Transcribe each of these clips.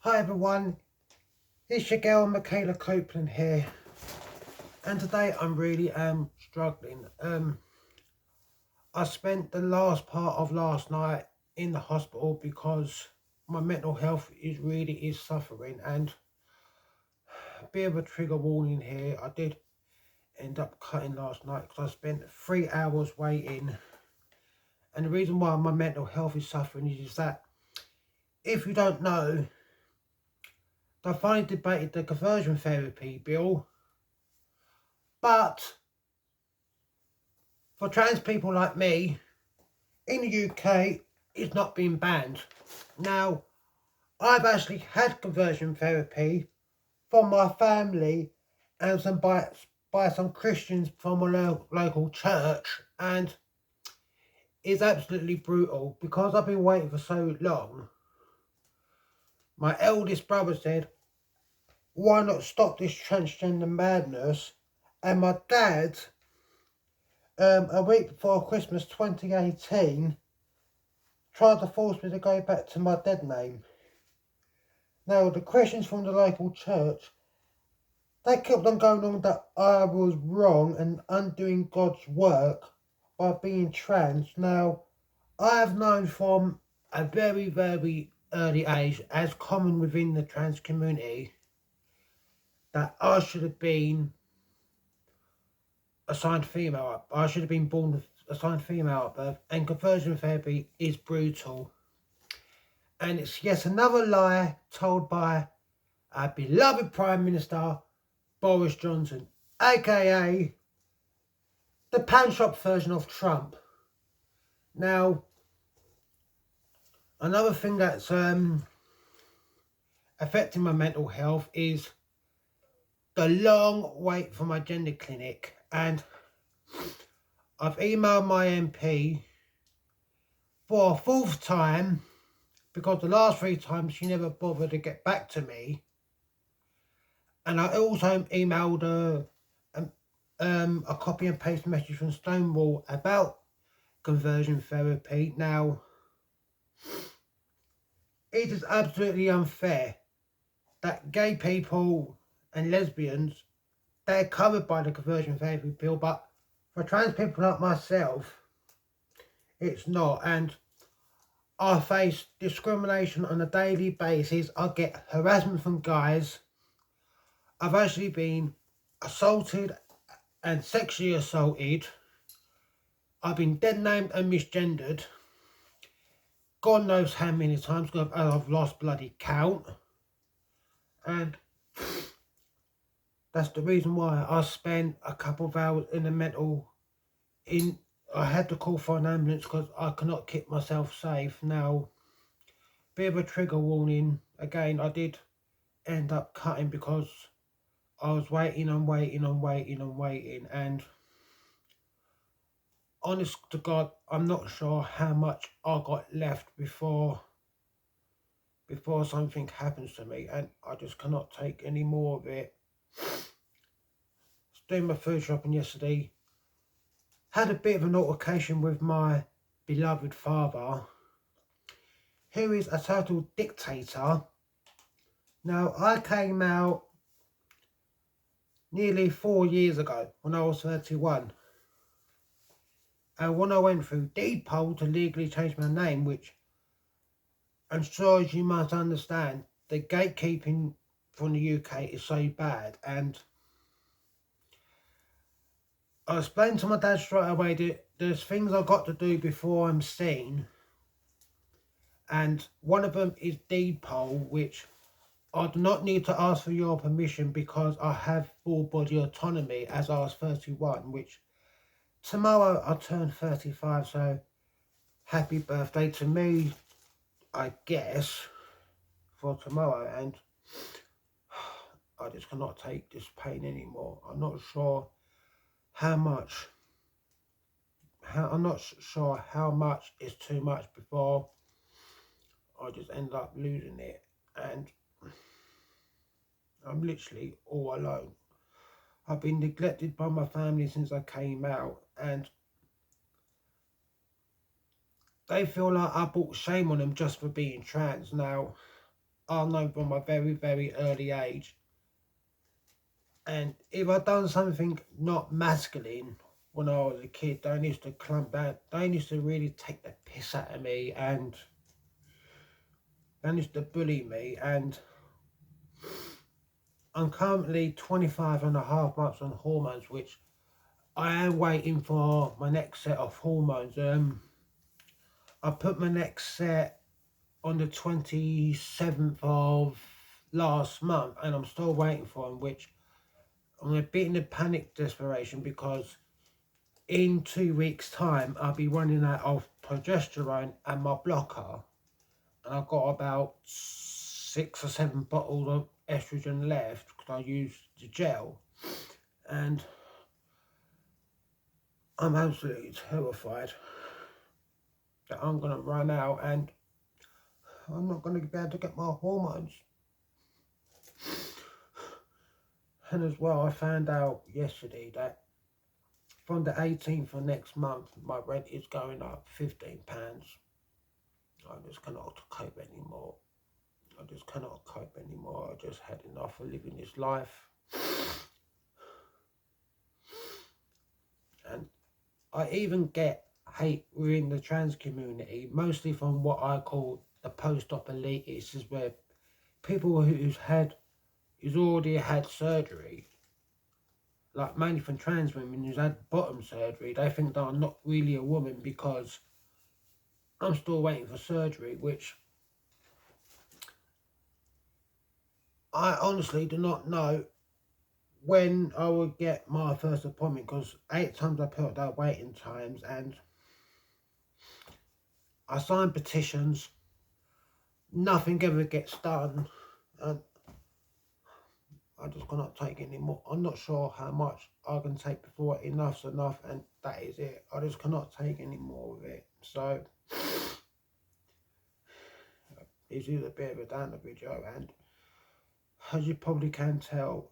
Hi everyone, it's your girl Michaela Copeland here, and today I'm really struggling. I spent the last part of last night in the hospital because my mental health is suffering, and a bit of a trigger warning here. I did end up cutting last night because I spent 3 hours waiting, and the reason why my mental health is suffering is that, if you don't know, they finally debated the conversion therapy bill, but for trans people like me, in the UK, it's not been banned. Now, I've actually had conversion therapy from my family and by some Christians from a local church, and it's absolutely brutal because I've been waiting for so long. My eldest brother said, why not stop this transgender madness? And my dad, a week before Christmas 2018, tried to force me to go back to my dead name. Now, the Christians from the local church, they kept on going on that I was wrong and undoing God's work by being trans. Now, I have known from a very, very early age, as common within the trans community, that I should have been assigned female. I should have been born assigned female at birth, and conversion therapy is brutal. And it's yet another lie told by our beloved Prime Minister Boris Johnson, aka the pan shop version of Trump. Now, another thing that's affecting my mental health is the long wait for my gender clinic, and I've emailed my MP for a fourth time because the last 3 times she never bothered to get back to me. And I also emailed a copy and paste message from Stonewall about conversion therapy. Now, it is absolutely unfair that gay people and lesbians, they're covered by the conversion therapy bill, but for trans people like myself, it's not. And I face discrimination on a daily basis. I get harassment from guys. I've actually been assaulted and sexually assaulted. I've been dead named and misgendered. God knows how many times, because I've lost bloody count. And that's the reason why I spent a couple of hours in the I had to call for an ambulance because I cannot keep myself safe. Now, bit of a trigger warning. Again, I did end up cutting because I was waiting and waiting and waiting and waiting. And honest to God, I'm not sure how much I got left before something happens to me, and I just cannot take any more of it. Was doing my food shopping yesterday. Had a bit of an altercation with my beloved father, who is a total dictator. Now, I came out nearly 4 years ago when I was 31. And when I went through deed poll to legally change my name, which I'm sure as you must understand, the gatekeeping from the UK is so bad. And I explained to my dad straight away that there's things I've got to do before I'm seen. And one of them is deed poll, which I do not need to ask for your permission because I have full body autonomy as I was 31, which tomorrow I turn 35, so happy birthday to me, I guess, for tomorrow. And I just cannot take this pain anymore. I'm not sure how much is too much before I just end up losing it. And I'm literally all alone. I've been neglected by my family since I came out, and they feel like I brought shame on them just for being trans. Now, I know from a very, very early age. And if I'd done something not masculine when I was a kid, they used to clump out, they used to really take the piss out of me, and they used to bully me. And I'm currently 25 and a half months on hormones, which I am waiting for my next set of hormones. I put my next set on the 27th of last month, and I'm still waiting for them, which I'm a bit in a panic desperation, because in 2 weeks time I'll be running out of progesterone and my blocker, and I've got about 6 or 7 bottles of estrogen left because I use the gel, and I'm absolutely terrified that I'm going to run out and I'm not going to be able to get my hormones. And as well, I found out yesterday that from the 18th of next month, my rent is going up £15. I just cannot cope anymore. I just cannot cope anymore. I just had enough of living this life. And I even get hate within the trans community, mostly from what I call the post-op elitists, is where people who's already had surgery, like mainly from trans women who's had bottom surgery, they think that I'm not really a woman because I'm still waiting for surgery, which I honestly do not know when I will get my first appointment, because 8 times I put out waiting times, and I sign petitions, nothing ever gets done, and I just cannot take any more. I'm not sure how much I can take before enough's enough, and that is it. I just cannot take any more of it. So this is a bit of a downer video, and as you probably can tell,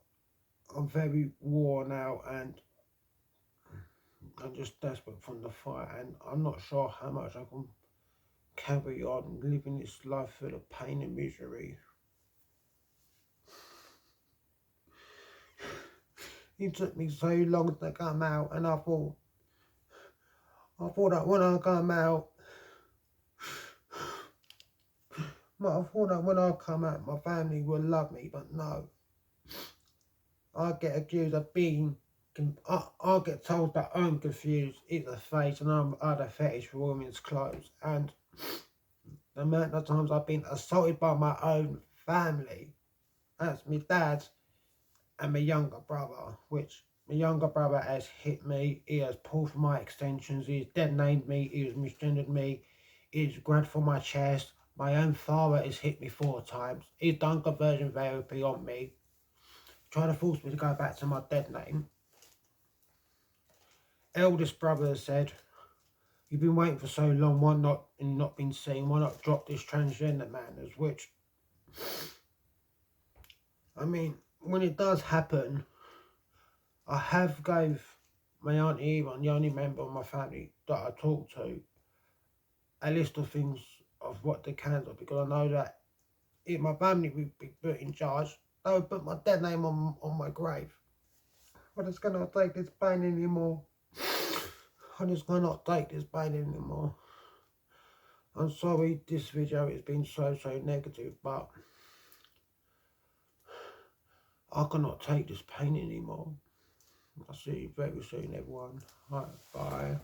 I'm very worn out and I'm just desperate from the fight, and I'm not sure how much I can carry on living this life full of pain and misery. It took me so long to come out, and I thought that when I come out, my family will love me, but no. I get accused of being, I get told that I'm confused, it's a phase, and I had a fetish for women's clothes, and the amount of times I've been assaulted by my own family, that's my dad and my younger brother, which my younger brother has hit me, he has pulled for my extensions, he's dead named me, he has misgendered me, he's grabbed for my chest, my own father has hit me 4 times, he's done conversion therapy on me, trying to force me to go back to my dead name. Eldest brother has said, you've been waiting for so long, why not, and not been seen, why not drop this transgender madness, which, I mean, when it does happen, I have gave my auntie Yvonne, the only member of my family that I talk to, a list of things of what they can do, because I know that if my family would be put in charge, they would put my dead name on my grave. I just cannot take this pain anymore. I just cannot take this pain anymore. I'm sorry this video has been so negative, but I cannot take this pain anymore. I'll see you very soon, everyone. Right, bye.